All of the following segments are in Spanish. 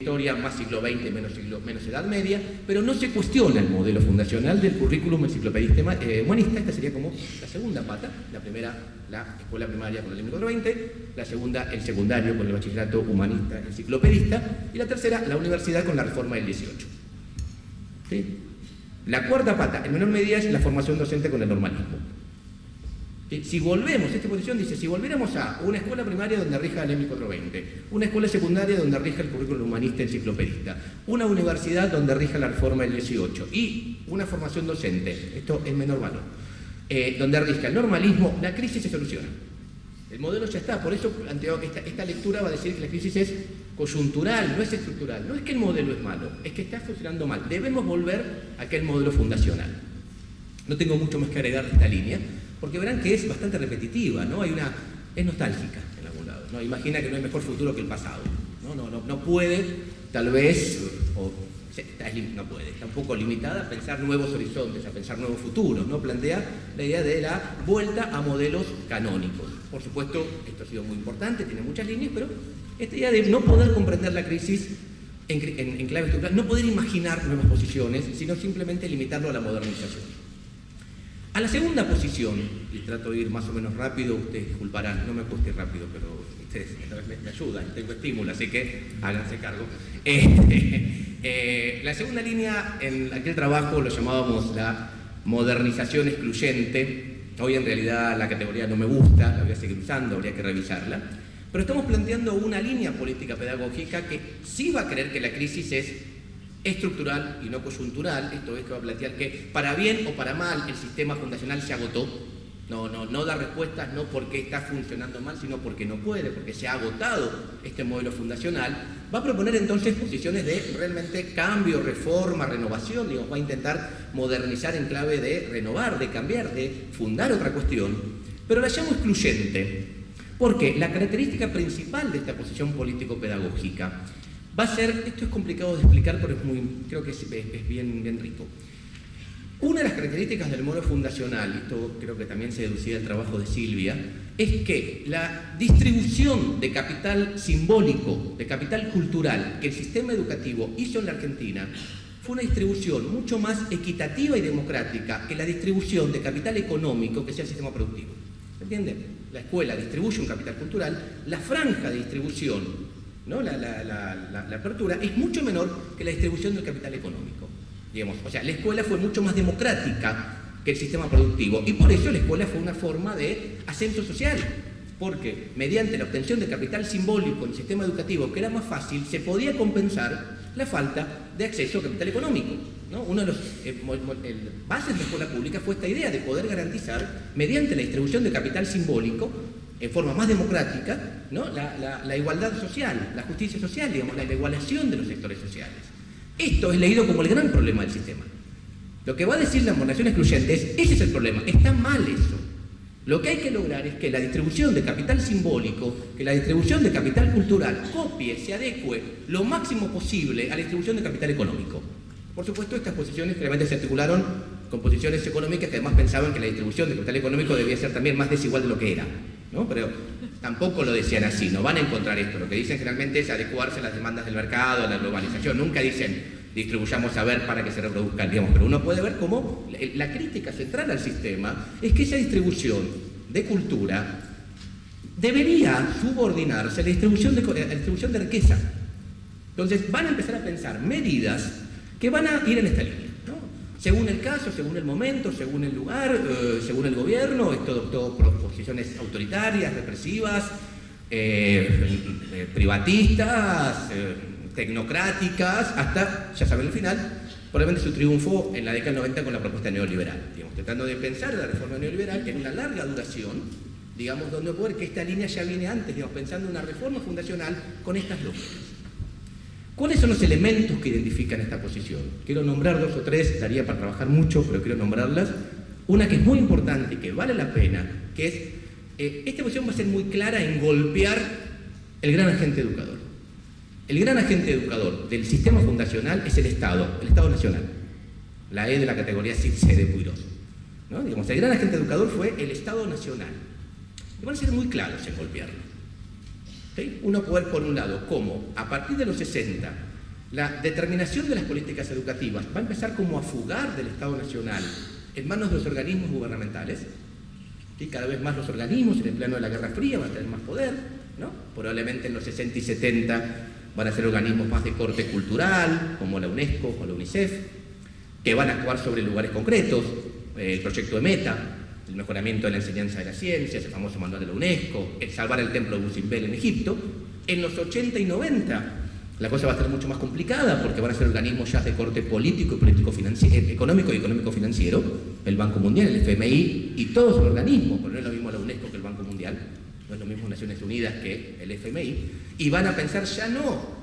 historia, más siglo XX, menos Edad Media, pero no se cuestiona el modelo fundacional del currículum enciclopedista humanista. Esta sería como la segunda pata. La primera, la escuela primaria con el 1420, la segunda, el secundario con el bachillerato humanista enciclopedista, y la tercera, la universidad con la reforma del 18. ¿Sí? La cuarta pata, en menor medida, es la formación docente con el normalismo. ¿Sí? Si volvemos, esta posición dice, si volviéramos a una escuela primaria donde rija el 1420, una escuela secundaria donde rija el currículum humanista enciclopedista, una universidad donde rija la reforma del 18 y una formación docente, esto es menor valor, donde rija el normalismo, la crisis se soluciona. El modelo ya está, por eso planteo esta lectura va a decir que la crisis es coyuntural, no es estructural. No es que el modelo es malo, es que está funcionando mal. Debemos volver a aquel modelo fundacional. No tengo mucho más que agregar de esta línea, porque verán que es bastante repetitiva, ¿no? Es nostálgica en algún lado, ¿no? Imagina que no hay mejor futuro que el pasado. No puede, tal vez, no puede, está un poco limitada a pensar nuevos horizontes, a pensar nuevos futuros, ¿no? Plantea la idea de la vuelta a modelos canónicos. Por supuesto, esto ha sido muy importante, tiene muchas líneas, pero esta idea de no poder comprender la crisis en clave estructural, no poder imaginar nuevas posiciones, sino simplemente limitarlo a la modernización. A la segunda posición, y trato de ir más o menos rápido, ustedes disculparán, no me cueste rápido, pero ustedes me ayudan, tengo estímulo, así que háganse cargo. La segunda línea, en aquel trabajo lo llamábamos la modernización excluyente. Hoy en realidad la categoría no me gusta, la voy a seguir usando, habría que revisarla. Pero estamos planteando una línea política pedagógica que sí va a creer que la crisis es estructural y no coyuntural. Esto es que va a plantear que para bien o para mal el sistema fundacional se agotó. No da respuestas no porque está funcionando mal, sino porque no puede, porque se ha agotado este modelo fundacional. Va a proponer entonces posiciones de realmente cambio, reforma, renovación, digamos, va a intentar modernizar en clave de renovar, de cambiar, de fundar otra cuestión, pero la llamo excluyente, porque la característica principal de esta posición político-pedagógica va a ser, esto es complicado de explicar, pero creo que es bien rico. Una de las características del modelo fundacional, y esto creo que también se deducía del trabajo de Silvia, es que la distribución de capital simbólico, de capital cultural que el sistema educativo hizo en la Argentina fue una distribución mucho más equitativa y democrática que la distribución de capital económico que sea el sistema productivo. ¿Se entiende? La escuela distribuye un capital cultural, la franja de distribución, ¿no? La apertura es mucho menor que la distribución del capital económico. Digamos, o sea, la escuela fue mucho más democrática que el sistema productivo y por eso la escuela fue una forma de ascenso social, porque mediante la obtención de capital simbólico en el sistema educativo, que era más fácil, se podía compensar la falta de acceso a capital económico, ¿no? Uno de los bases de la escuela pública fue esta idea de poder garantizar, mediante la distribución de capital simbólico, en forma más democrática, ¿no? la igualdad social, la justicia social, digamos, la igualación de los sectores sociales. Esto es leído como el gran problema del sistema. Lo que va a decir la modernización excluyente es, ese es el problema, está mal eso. Lo que hay que lograr es que la distribución de capital simbólico, que la distribución de capital cultural copie, se adecue lo máximo posible a la distribución de capital económico. Por supuesto, estas posiciones claramente se articularon con posiciones económicas que además pensaban que la distribución de capital económico debía ser también más desigual de lo que era, ¿no? Pero tampoco lo decían así, no van a encontrar esto. Lo que dicen generalmente es adecuarse a las demandas del mercado, a la globalización. Nunca dicen distribuyamos saber para que se reproduzcan, digamos. Pero uno puede ver cómo la crítica central al sistema es que esa distribución de cultura debería subordinarse a la distribución de riqueza. Entonces van a empezar a pensar medidas que van a ir en esta línea, ¿no? Según el caso, según el momento, según el lugar, según el gobierno, todo posiciones autoritarias, represivas, privatistas, tecnocráticas, hasta, ya saben el final, probablemente su triunfo en la década del 90 con la propuesta neoliberal, digamos, tratando de pensar la reforma neoliberal que en una larga duración, digamos, donde poder que esta línea ya viene antes, digamos, pensando en una reforma fundacional con estas lógicas. ¿Cuáles son los elementos que identifican esta posición? Quiero nombrar 2 o 3, daría para trabajar mucho, pero quiero nombrarlas. Una que es muy importante y que vale la pena, que es, esta posición va a ser muy clara en golpear el gran agente educador. El gran agente educador del sistema fundacional es el Estado Nacional. La E de la categoría C de Puirós, ¿no? Digamos, el gran agente educador fue el Estado Nacional. Y van a ser muy claros en golpearlo. ¿Sí? Uno puede ver, por un lado, cómo a partir de los 60 La determinación de las políticas educativas va a empezar como a fugar del Estado Nacional en manos de los organismos gubernamentales, y cada vez más los organismos en el plano de la Guerra Fría van a tener más poder, ¿no? Probablemente en los 60 y 70 van a ser organismos más de corte cultural, como la UNESCO o la UNICEF, que van a actuar sobre lugares concretos, el proyecto de Meta, el mejoramiento de la enseñanza de las ciencias, el famoso manual de la UNESCO, el salvar el templo de Buzimbel en Egipto. En los 80 y 90 la cosa va a estar mucho más complicada porque van a ser organismos ya de corte político y económico y económico-financiero, el Banco Mundial, el FMI y todos los organismos, porque no es lo mismo la UNESCO que el Banco Mundial, no es lo mismo Naciones Unidas que el FMI, y van a pensar ya no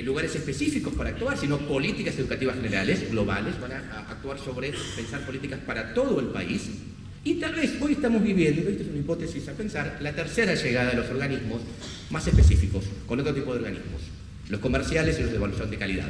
lugares específicos para actuar, sino políticas educativas generales, globales, van a actuar sobre pensar políticas para todo el país. Y tal vez hoy estamos viviendo, esta es una hipótesis a pensar, la tercera llegada de los organismos más específicos, con otro tipo de organismos, los comerciales y los de evaluación de calidad.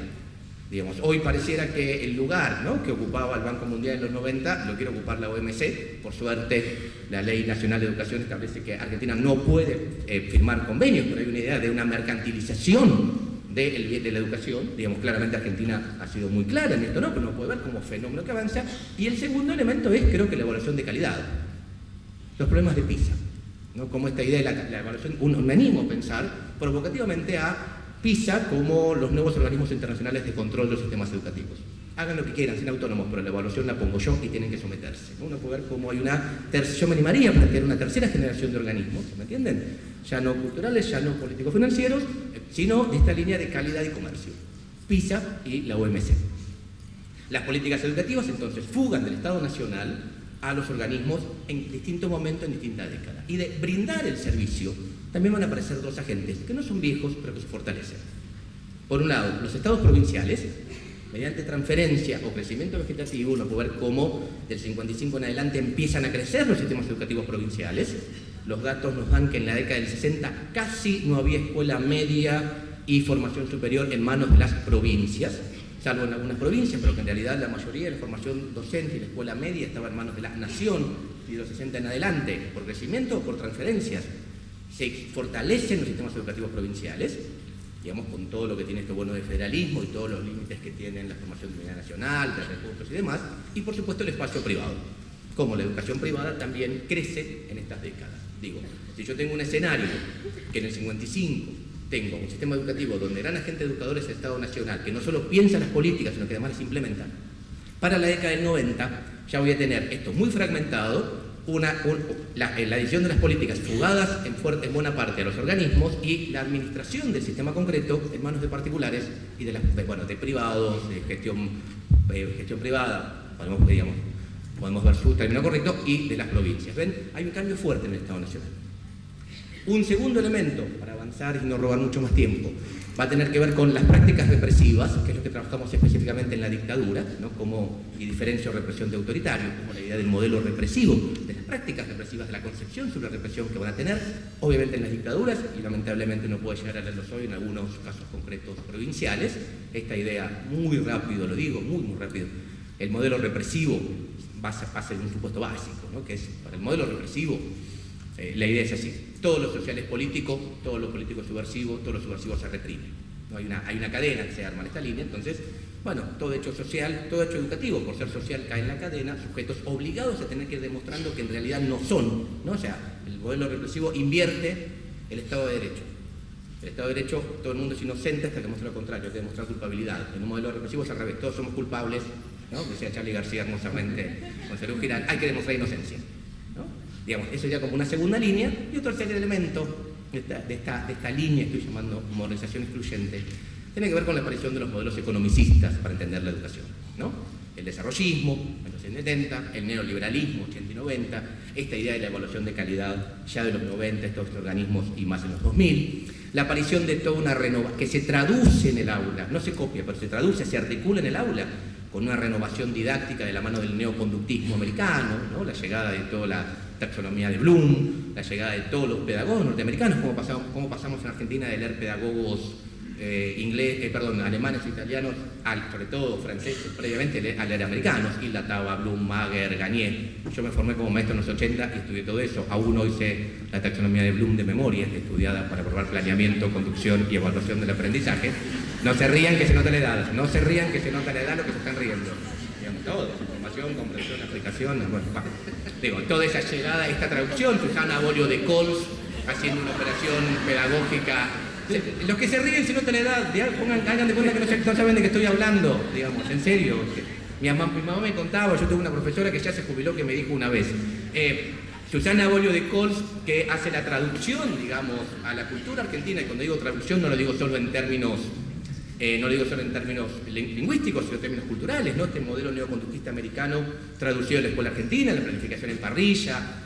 Digamos, hoy pareciera que el lugar, ¿no?, que ocupaba el Banco Mundial en los 90 lo quiere ocupar la OMC. Por suerte, la Ley Nacional de Educación establece que Argentina no puede firmar convenios, pero hay una idea de una mercantilización de la educación. Digamos, claramente Argentina ha sido muy clara en esto, ¿no?, pero no puede ver como fenómeno que avanza. Y el segundo elemento es, creo que la evaluación de calidad. Los problemas de PISA, ¿no?, como esta idea de la evaluación, me animo a pensar provocativamente a PISA como los nuevos organismos internacionales de control de los sistemas educativos. Hagan lo que quieran, sean autónomos, pero la evaluación la pongo yo y tienen que someterse, ¿no? Uno puede ver cómo hay yo me animaría a plantear una tercera generación de organismos, ¿me entienden? Ya no culturales, ya no político-financieros, sino de esta línea de calidad y comercio, PISA y la OMC. Las políticas educativas entonces fugan del Estado Nacional a los organismos en distintos momentos, en distintas décadas. Y de brindar el servicio también van a aparecer dos agentes que no son viejos, pero que se fortalecen. Por un lado, los estados provinciales, mediante transferencia o crecimiento vegetativo, uno puede ver cómo del 55 en adelante empiezan a crecer los sistemas educativos provinciales. Los datos nos dan que en la década del 60 casi no había escuela media y formación superior en manos de las provincias, salvo en algunas provincias, pero que en realidad la mayoría de la formación docente y la escuela media estaba en manos de la nación, y de los 60 en adelante, por crecimiento o por transferencias, se fortalecen los sistemas educativos provinciales, digamos, con todo lo que tiene este bueno de federalismo y todos los límites que tienen la formación de unidad nacional, de recursos y demás, y por supuesto el espacio privado, como la educación privada también crece en estas décadas. Digo, si yo tengo un escenario que en el 55 tengo un sistema educativo donde gran agente educador es el Estado Nacional, que no solo piensa las políticas, sino que además las implementa, para la década del 90 ya voy a tener esto muy fragmentado, la decisión de las políticas fugadas en buena parte a los organismos y la administración del sistema concreto en manos de particulares y de privados, de gestión privada, podemos ver su término correcto, y de las provincias. ¿Ven? Hay un cambio fuerte en el Estado Nacional. Un segundo elemento, para avanzar y no robar mucho más tiempo, va a tener que ver con las prácticas represivas, que es lo que trabajamos específicamente en la dictadura, ¿no?, y diferencio represión de autoritario, como la idea del modelo represivo, de las prácticas represivas, de la concepción sobre represión que van a tener, obviamente en las dictaduras, y lamentablemente no puedo llegar a leerlos hoy en algunos casos concretos provinciales. Esta idea, muy rápido lo digo, muy rápido, el modelo represivo va a ser un supuesto básico, ¿no?, que es, para el modelo represivo, la idea es así: todo lo social es político, todo lo político es subversivo, todo lo subversivo se reprime, ¿no? Hay una cadena que se arma en esta línea. Entonces, bueno, todo hecho social, todo hecho educativo, por ser social, cae en la cadena, sujetos obligados a tener que ir demostrando que en realidad no son, ¿no? O sea, el modelo represivo invierte el Estado de Derecho. El Estado de Derecho, todo el mundo es inocente hasta que demuestra lo contrario, hay que demostrar culpabilidad. En un modelo represivo es al revés, todos somos culpables, ¿no? Decía Charlie García hermosamente con Sergio Girán, hay que demostrar inocencia, ¿no? Digamos, eso ya como una segunda línea. Y otro tercer elemento de esta línea que estoy llamando modernización excluyente tiene que ver con la aparición de los modelos economicistas para entender la educación, ¿no? El desarrollismo en los 70, el neoliberalismo 80 y 90, esta idea de la evaluación de calidad ya de los 90, estos organismos, y más en los 2000, la aparición de toda una renovación que se traduce en el aula, no se copia, pero se traduce, se articula en el aula, con una renovación didáctica de la mano del neoconductismo americano, ¿no? La llegada de toda la taxonomía de Bloom, la llegada de todos los pedagogos norteamericanos, como pasamos en Argentina de leer pedagogos alemanes e italianos, sobre todo franceses, previamente al americanos, Hilda Tauber, Bloom, Mager, Garnier. Yo me formé como maestro en los 80 y estudié todo eso. Aún hoy sé la taxonomía de Bloom de memoria, estudiada para probar planeamiento, conducción y evaluación del aprendizaje. No se rían que se nota la edad, no se rían que se nota la edad lo que se están riendo. Digamos, todo, información, comprensión, aplicación, bueno, digo, toda esa llegada, esta traducción, Susana Bolio de Cols, haciendo una operación pedagógica. Los que se ríen se nota la edad, hagan de cuenta que no saben de qué estoy hablando, digamos, en serio. Mi mamá me contaba, yo tuve una profesora que ya se jubiló que me dijo una vez, Susana Bolio de Cols, que hace la traducción, digamos, a la cultura argentina, y cuando digo traducción no lo digo solo en términos lingüísticos, sino en términos culturales, ¿no? Este modelo neoconductista americano traducido a la escuela argentina, la planificación en parrilla,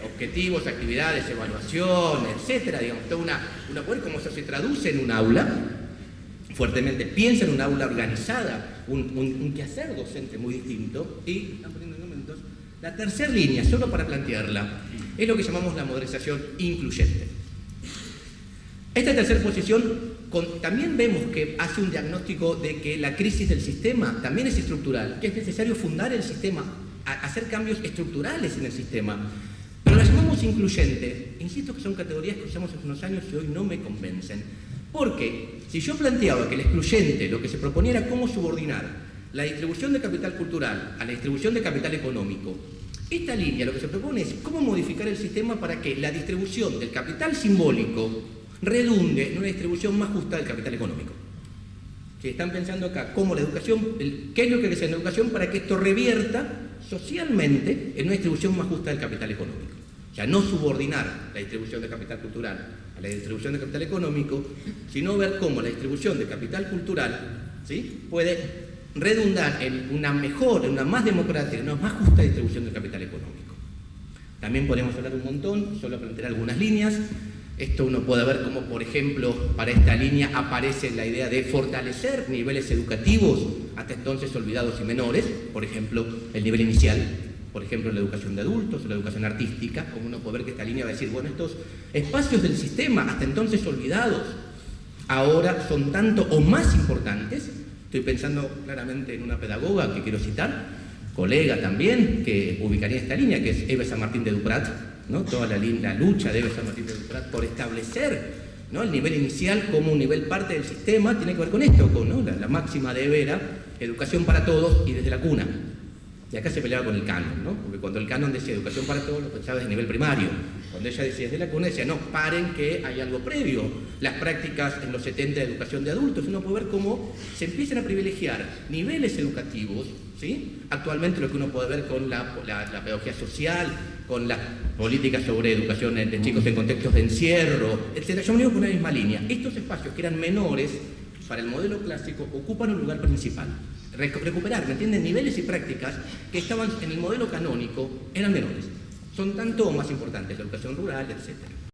objetivos, actividades, evaluación, etcétera, digamos, toda una poder como eso se traduce en un aula, fuertemente piensa en un aula organizada, un quehacer docente muy distinto, y están poniendo momentos. La tercera línea, solo para plantearla, es lo que llamamos la modernización incluyente. Esta tercera posición también vemos que hace un diagnóstico de que la crisis del sistema también es estructural, que es necesario fundar el sistema, hacer cambios estructurales en el sistema. Pero la llamamos incluyente. Insisto que son categorías que usamos hace unos años y hoy no me convencen. Porque si yo planteaba que el excluyente lo que se proponía era cómo subordinar la distribución de capital cultural a la distribución de capital económico, esta línea lo que se propone es cómo modificar el sistema para que la distribución del capital simbólico redunde en una distribución más justa del capital económico. Si están pensando acá cómo la educación, qué es lo que hay que hacer en la educación para que esto revierta socialmente en una distribución más justa del capital económico. O sea, no subordinar la distribución de capital cultural a la distribución de capital económico, sino ver cómo la distribución de capital cultural, ¿sí?, puede redundar en una mejor, en una más democrática, en una más justa distribución del capital económico. También podemos hablar un montón, solo plantear algunas líneas. Esto uno puede ver cómo, por ejemplo, para esta línea aparece la idea de fortalecer niveles educativos hasta entonces olvidados y menores, por ejemplo, el nivel inicial, por ejemplo, la educación de adultos o la educación artística, como uno puede ver que esta línea va a decir, bueno, estos espacios del sistema hasta entonces olvidados, ahora son tanto o más importantes. Estoy pensando claramente en una pedagoga que quiero citar, colega también, que ubicaría esta línea, que es Eva San Martín de Duprat, ¿no? Toda la lucha de Eva San Martín de Duprat por establecer, ¿no?, el nivel inicial como un nivel parte del sistema, tiene que ver con esto, con, ¿no?, la máxima de Eva era educación para todos y desde la cuna. Y acá se peleaba con el canon, ¿no? Porque cuando el canon decía educación para todos, lo pensaba desde nivel primario. Cuando ella decía desde la cuna, decía, no, paren que hay algo previo. Las prácticas en los 70 de educación de adultos, uno puede ver cómo se empiezan a privilegiar niveles educativos, ¿sí? Actualmente lo que uno puede ver con la pedagogía social, con las políticas sobre educación de chicos en contextos de encierro, etc. Yo me digo con una misma línea. Estos espacios que eran menores para el modelo clásico ocupan un lugar principal. Recuperar, ¿me entienden? Niveles y prácticas que estaban en el modelo canónico eran menores. Son tanto o más importantes, la educación rural, etc.